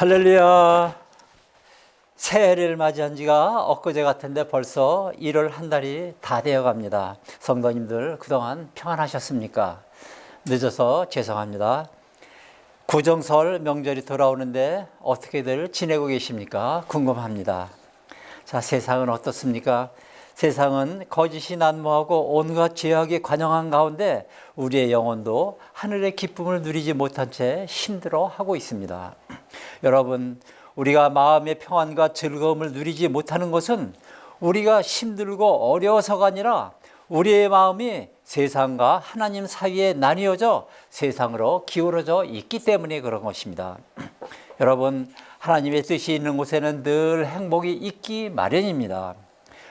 할렐루야. 새해를 맞이한 지가 엊그제 같은데 벌써 1월 한 달이 다 되어 갑니다. 성도님들 그동안 평안하셨습니까? 늦어서 죄송합니다. 구정설 명절이 돌아오는데 어떻게들 지내고 계십니까? 궁금합니다. 자, 세상은 어떻습니까? 세상은 거짓이 난무하고 온갖 죄악이 관영한 가운데 우리의 영혼도 하늘의 기쁨을 누리지 못한 채 힘들어하고 있습니다. 여러분, 우리가 마음의 평안과 즐거움을 누리지 못하는 것은 우리가 힘들고 어려워서가 아니라 우리의 마음이 세상과 하나님 사이에 나뉘어져 세상으로 기울어져 있기 때문에 그런 것입니다. 여러분, 하나님의 뜻이 있는 곳에는 늘 행복이 있기 마련입니다.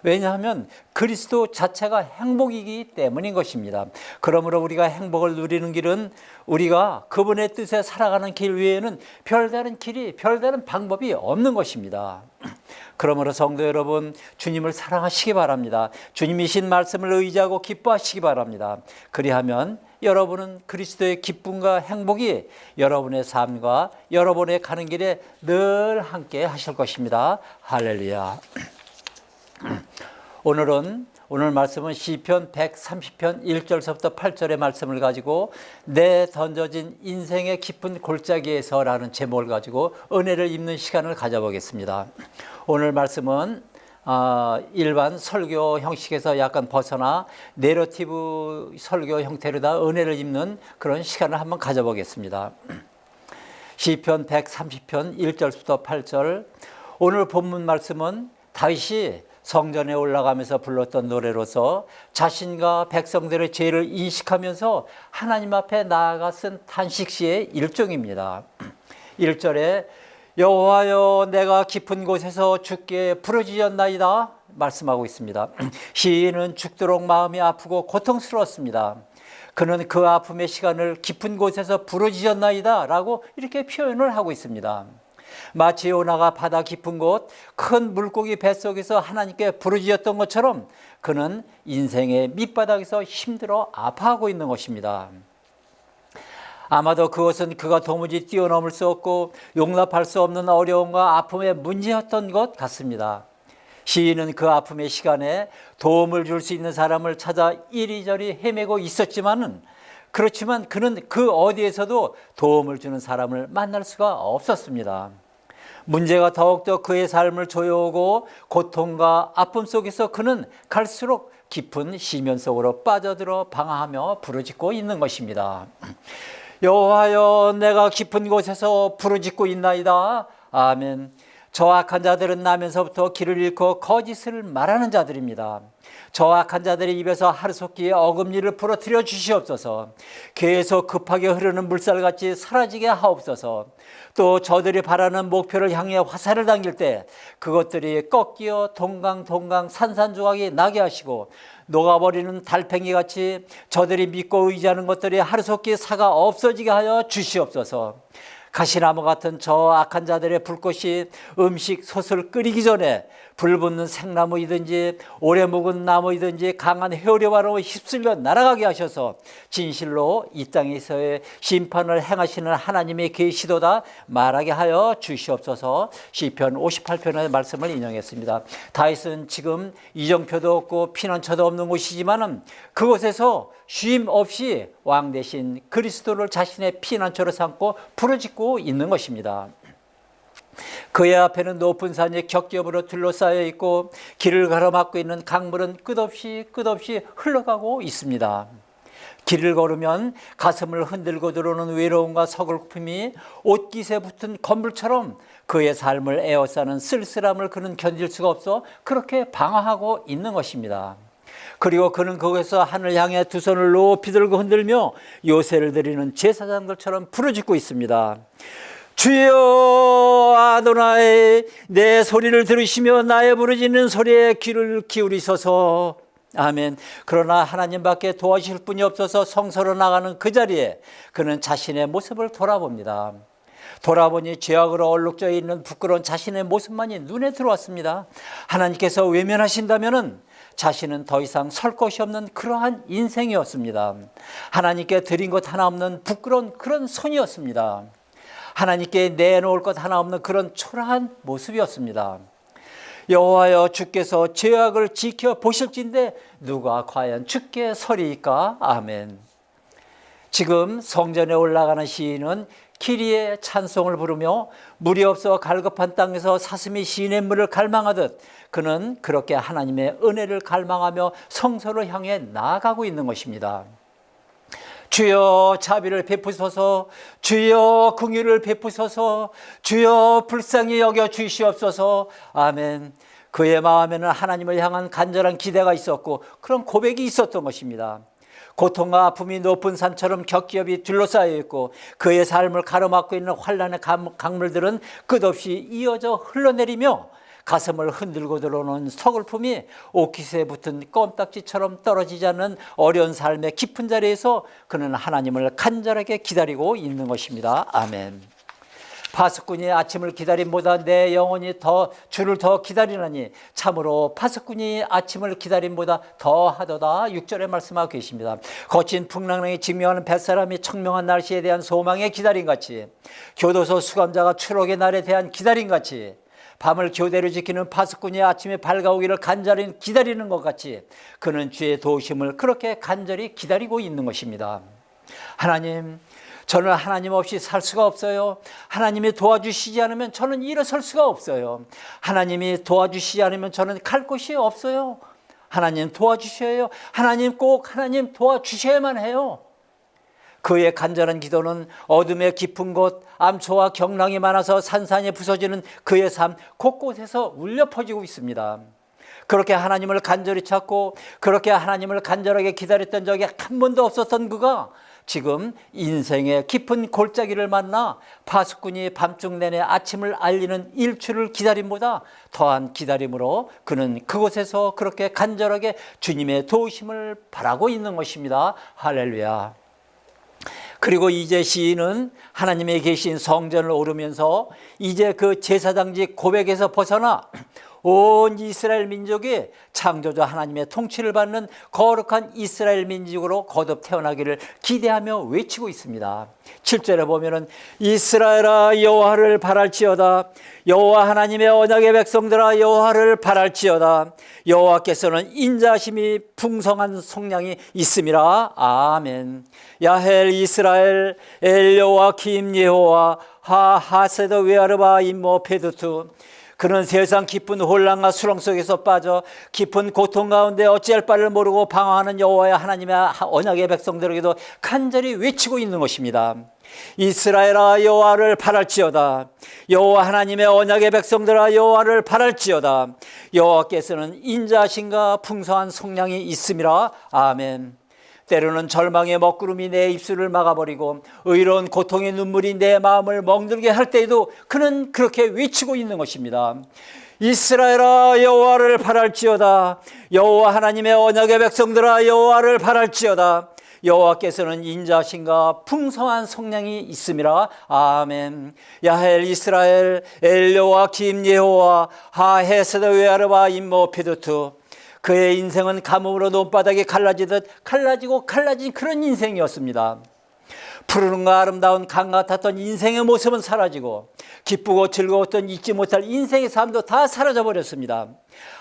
왜냐하면 그리스도 자체가 행복이기 때문인 것입니다. 그러므로 우리가 행복을 누리는 길은 우리가 그분의 뜻에 살아가는 길 외에는 별다른 길이, 별다른 방법이 없는 것입니다. 그러므로 성도 여러분, 주님을 사랑하시기 바랍니다. 주님이신 말씀을 의지하고 기뻐하시기 바랍니다. 그리하면 여러분은 그리스도의 기쁨과 행복이 여러분의 삶과 여러분의 가는 길에 늘 함께 하실 것입니다. 할렐루야. 오늘 말씀은 시편 130편 1절서부터 8절의 말씀을 가지고 내 던져진 인생의 깊은 골짜기에서라는 제목을 가지고 은혜를 입는 시간을 가져보겠습니다. 오늘 말씀은 일반 설교 형식에서 약간 벗어나 내러티브 설교 형태로다 은혜를 입는 그런 시간을 한번 가져보겠습니다. 시편 130편 1절부터 8절. 오늘 본문 말씀은 다윗이 성전에 올라가면서 불렀던 노래로서 자신과 백성들의 죄를 인식하면서 하나님 앞에 나아가 쓴 탄식시의 일종입니다. 1절에 여호와여 내가 깊은 곳에서 주께 부르짖었나이다 말씀하고 있습니다. 시인은 죽도록 마음이 아프고 고통스러웠습니다. 그는 그 아픔의 시간을 깊은 곳에서 부르짖었나이다 라고 이렇게 표현을 하고 있습니다. 마치 요나가 바다 깊은 곳 큰 물고기 뱃속에서 하나님께 부르짖었던 것처럼 그는 인생의 밑바닥에서 힘들어 아파하고 있는 것입니다. 아마도 그것은 그가 도무지 뛰어넘을 수 없고 용납할 수 없는 어려움과 아픔의 문제였던 것 같습니다. 시인은 그 아픔의 시간에 도움을 줄 수 있는 사람을 찾아 이리저리 헤매고 있었지만 그는 그 어디에서도 도움을 주는 사람을 만날 수가 없었습니다. 문제가 더욱더 그의 삶을 조여오고 고통과 아픔 속에서 그는 갈수록 깊은 시면 속으로 빠져들어 방황하며 부르짖고 있는 것입니다. 여호와여 내가 깊은 곳에서 부르짖고 있나이다. 아멘. 저 악한 자들은 나면서부터 길을 잃고 거짓을 말하는 자들입니다. 저 악한 자들의 입에서 하루속히 어금니를 부러뜨려 주시옵소서. 계속 급하게 흐르는 물살같이 사라지게 하옵소서. 또 저들이 바라는 목표를 향해 화살을 당길 때 그것들이 꺾여 동강 산산조각이 나게 하시고 녹아버리는 달팽이같이 저들이 믿고 의지하는 것들이 하루속히 사가 없어지게 하여 주시옵소서. 가시나무 같은 저 악한 자들의 불꽃이 음식 솥을 끓이기 전에 불붙는 생나무이든지 오래 묵은 나무이든지 강한 해오리바람에 휩쓸려 날아가게 하셔서 진실로 이 땅에서의 심판을 행하시는 하나님의 계시도다 말하게 하여 주시옵소서. 시편 58편의 말씀을 인용했습니다. 다윗은 지금 이정표도 없고 피난처도 없는 곳이지만 그곳에서 쉼 없이 왕 대신 그리스도를 자신의 피난처로 삼고 부르짖고 있는 것입니다. 그의 앞에는 높은 산이 겹겹으로 둘러싸여 있고 길을 가로막고 있는 강물은 끝없이 흘러가고 있습니다. 길을 걸으면 가슴을 흔들고 들어오는 외로움과 서글픔이 옷깃에 붙은 건물처럼 그의 삶을 에워싸는 쓸쓸함을 그는 견딜 수가 없어 그렇게 방황하고 있는 것입니다. 그리고 그는 거기서 하늘 향해 두 손을 높이 들고 흔들며 요새를 드리는 제사장들처럼 부르짖고 있습니다. 주여 아도나이 내 소리를 들으시며 나의 부르짖는 소리에 귀를 기울이소서. 아멘. 그러나 하나님밖에 도와주실 분이 없어서 성소로 나가는 그 자리에 그는 자신의 모습을 돌아봅니다. 돌아보니 죄악으로 얼룩져 있는 부끄러운 자신의 모습만이 눈에 들어왔습니다. 하나님께서 외면하신다면은 자신은 더 이상 설 곳이 없는 그러한 인생이었습니다. 하나님께 드린 것 하나 없는 부끄러운 그런 손이었습니다. 하나님께 내놓을 것 하나 없는 그런 초라한 모습이었습니다. 여호와여 주께서 죄악을 지켜보실진데 누가 과연 주께 서리이까? 아멘. 지금 성전에 올라가는 시인은 키리의 찬송을 부르며 물이 없어 갈급한 땅에서 사슴이 시냇물을 갈망하듯 그는 그렇게 하나님의 은혜를 갈망하며 성소를 향해 나아가고 있는 것입니다. 주여 자비를 베푸소서, 주여 긍휼을 베푸소서, 주여 불쌍히 여겨 주시옵소서. 아멘. 그의 마음에는 하나님을 향한 간절한 기대가 있었고 그런 고백이 있었던 것입니다. 고통과 아픔이 높은 산처럼 겹겹이 둘러싸여 있고 그의 삶을 가로막고 있는 환난의 강물들은 끝없이 이어져 흘러내리며 가슴을 흔들고 들어오는 서글픔이 옷깃에 붙은 껌딱지처럼 떨어지지 않는 어려운 삶의 깊은 자리에서 그는 하나님을 간절하게 기다리고 있는 것입니다. 아멘. 파수꾼이 아침을 기다림보다 내 영혼이 주를 더 기다리나니 참으로 파수꾼이 아침을 기다림보다 더하도다. 6절에 말씀하고 계십니다. 거친 풍랑에 직면하는 뱃사람이 청명한 날씨에 대한 소망에 기다림같이 교도소 수감자가 추록의 날에 대한 기다림같이 밤을 교대로 지키는 파수꾼이 아침에 밝아오기를 간절히 기다리는 것 같이 그는 주의 도우심을 그렇게 간절히 기다리고 있는 것입니다. 하나님, 저는 하나님 없이 살 수가 없어요. 하나님이 도와주시지 않으면 저는 일어설 수가 없어요. 하나님이 도와주시지 않으면 저는 갈 곳이 없어요. 하나님 도와주셔요. 하나님 꼭 하나님 도와주셔야만 해요. 그의 간절한 기도는 어둠의 깊은 곳, 암초와 경랑이 많아서 산산이 부서지는 그의 삶 곳곳에서 울려 퍼지고 있습니다. 그렇게 하나님을 간절히 찾고 그렇게 하나님을 간절하게 기다렸던 적이 한 번도 없었던 그가 지금 인생의 깊은 골짜기를 만나 파수꾼이 밤중 내내 아침을 알리는 일출을 기다림보다 더한 기다림으로 그는 그곳에서 그렇게 간절하게 주님의 도우심을 바라고 있는 것입니다. 할렐루야. 그리고 이제 시인은 하나님의 계신 성전을 오르면서 이제 그 제사장직 고백에서 벗어나 온 이스라엘 민족이 창조자 하나님의 통치를 받는 거룩한 이스라엘 민족으로 거듭 태어나기를 기대하며 외치고 있습니다. 7절에 보면은 이스라엘아 여호와를 바랄지어다. 여호와 하나님의 언약의 백성들아 여호와를 바랄지어다. 여호와께서는 인자심이 풍성한 속량이 있음이라. 아멘. 야헬 이스라엘 엘 여호와킴 여호와 하하세드 웨아르바 임모 페두투. 그는 세상 깊은 혼란과 수렁 속에서 빠져 깊은 고통 가운데 어찌할 바를 모르고 방황하는 여호와의 하나님의 언약의 백성들에게도 간절히 외치고 있는 것입니다. 이스라엘아 여호와를 바랄지어다. 여호와 하나님의 언약의 백성들아 여호와를 바랄지어다. 여호와께서는 인자하신가 풍성한 속량이 있음이라. 아멘. 때로는 절망의 먹구름이 내 입술을 막아버리고 의로운 고통의 눈물이 내 마음을 멍들게 할 때에도 그는 그렇게 외치고 있는 것입니다. 이스라엘아 여호와를 바랄지어다. 여호와 하나님의 언약의 백성들아 여호와를 바랄지어다. 여호와께서는 인자하신가 풍성한 속량이 있음이라. 아멘. 야헬 이스라엘 엘 여호와킴 여호와 하헤세드 웨아르바 임모 페두투. 그의 인생은 가뭄으로 논바닥이 갈라지듯 갈라지고 갈라진 그런 인생이었습니다. 푸르른과 아름다운 강 같았던 인생의 모습은 사라지고 기쁘고 즐거웠던 잊지 못할 인생의 삶도 다 사라져 버렸습니다.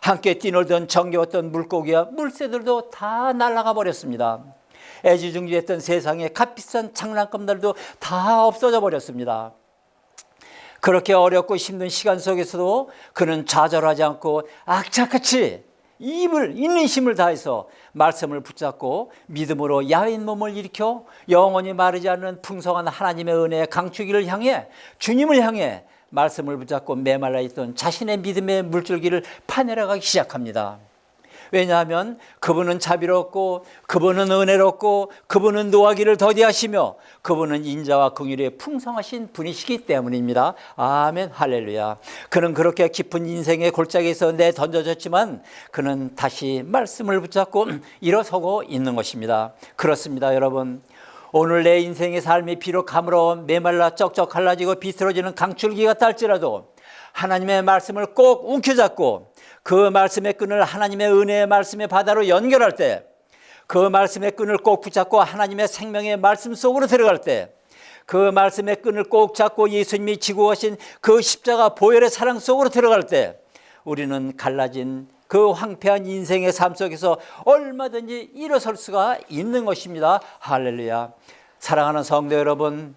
함께 뛰놀던 정겨웠던 물고기와 물새들도 다 날아가 버렸습니다. 애지중지했던 세상의 값비싼 장난감들도 다 없어져 버렸습니다. 그렇게 어렵고 힘든 시간 속에서도 그는 좌절하지 않고 악착같이 있는 힘을 다해서 말씀을 붙잡고 믿음으로 야윈 몸을 일으켜 영원히 마르지 않는 풍성한 하나님의 은혜의 강추기를 향해 주님을 향해 말씀을 붙잡고 메말라 있던 자신의 믿음의 물줄기를 파내려가기 시작합니다. 왜냐하면 그분은 자비롭고 그분은 은혜롭고 그분은 노하기를 더디하시며 그분은 인자와 긍휼에 풍성하신 분이시기 때문입니다. 아멘. 할렐루야. 그는 그렇게 깊은 인생의 골짜기에서 내던져졌지만 그는 다시 말씀을 붙잡고 일어서고 있는 것입니다. 그렇습니다, 여러분. 오늘 내 인생의 삶이 비록 가물어 메말라 쩍쩍 갈라지고 비틀어지는 강줄기 같다 할지라도 하나님의 말씀을 꼭 움켜잡고 그 말씀의 끈을 하나님의 은혜의 말씀의 바다로 연결할 때, 그 말씀의 끈을 꼭 붙잡고 하나님의 생명의 말씀 속으로 들어갈 때, 그 말씀의 끈을 꼭 잡고 예수님이 지고 가신 그 십자가 보혈의 사랑 속으로 들어갈 때 우리는 갈라진 그 황폐한 인생의 삶 속에서 얼마든지 일어설 수가 있는 것입니다. 할렐루야. 사랑하는 성도 여러분,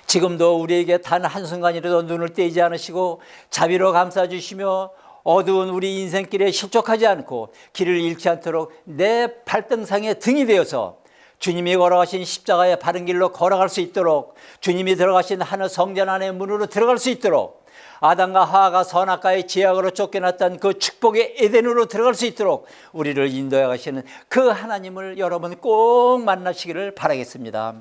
지금도 우리에게 단 한순간이라도 눈을 떼지 않으시고 자비로 감싸주시며 어두운 우리 인생길에 실족하지 않고 길을 잃지 않도록 내 발등상에 등이 되어서 주님이 걸어가신 십자가의 바른 길로 걸어갈 수 있도록, 주님이 들어가신 하늘 성전 안의 문으로 들어갈 수 있도록, 아담과 하와가 선악과의 제약으로 쫓겨났던 그 축복의 에덴으로 들어갈 수 있도록 우리를 인도해 가시는 그 하나님을 여러분 꼭 만나시기를 바라겠습니다.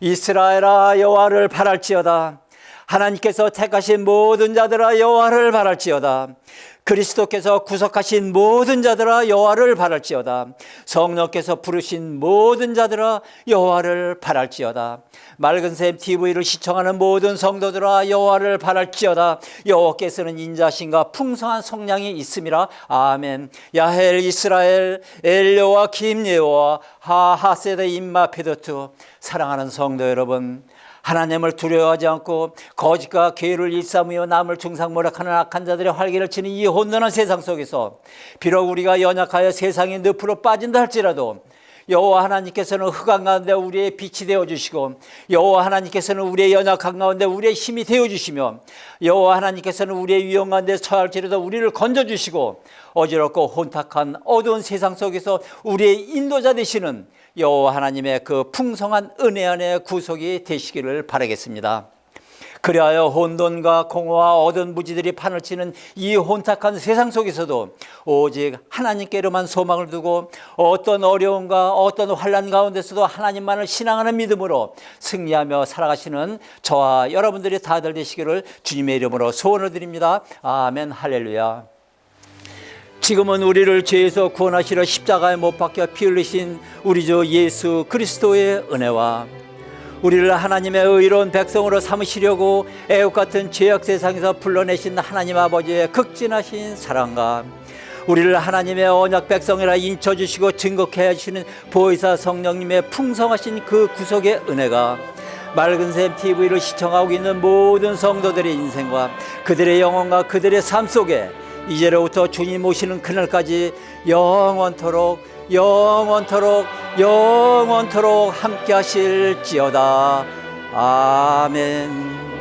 이스라엘아 여호와를 바랄지어다. 하나님께서 택하신 모든 자들아 여호와를 바랄지어다. 그리스도께서 구속하신 모든 자들아 여호와를 바랄지어다. 성령께서 부르신 모든 자들아 여호와를 바랄지어다. 맑은 샘 TV를 시청하는 모든 성도들아 여호와를 바랄지어다. 여호와께서는 인자신과 풍성한 성량이 있음이라. 아멘. 야헬 이스라엘 엘여와 김여와 하하세드 임마페도트. 사랑하는 성도 여러분, 하나님을 두려워하지 않고 거짓과 괴를 일삼으며 남을 중상모략하는 악한 자들의 활개를 치는 이 혼돈한 세상 속에서 비록 우리가 연약하여 세상의 늪으로 빠진다 할지라도 여호와 하나님께서는 흑암 가운데 우리의 빛이 되어주시고, 여호와 하나님께서는 우리의 연약한 가운데 우리의 힘이 되어주시며, 여호와 하나님께서는 우리의 위험 가운데 처할지라도 우리를 건져주시고, 어지럽고 혼탁한 어두운 세상 속에서 우리의 인도자 되시는 여호와 하나님의 그 풍성한 은혜 안에 구속이 되시기를 바라겠습니다. 그리하여 혼돈과 공허와 어두운 무지들이 판을 치는 이 혼탁한 세상 속에서도 오직 하나님께로만 소망을 두고 어떤 어려움과 어떤 환난 가운데서도 하나님만을 신앙하는 믿음으로 승리하며 살아가시는 저와 여러분들이 다들 되시기를 주님의 이름으로 소원을 드립니다. 아멘. 할렐루야. 지금은 우리를 죄에서 구원하시려 십자가에 못 박혀 피 흘리신 우리 주 예수 그리스도의 은혜와 우리를 하나님의 의로운 백성으로 삼으시려고 애국 같은 죄악 세상에서 불러내신 하나님 아버지의 극진하신 사랑과 우리를 하나님의 언약 백성이라 인쳐주시고 증거케 하시는 보혜사 성령님의 풍성하신 그 구속의 은혜가 맑은 샘 TV를 시청하고 있는 모든 성도들의 인생과 그들의 영혼과 그들의 삶 속에 이제로부터 주님 오시는 그날까지 영원토록 함께 하실지어다. 아멘.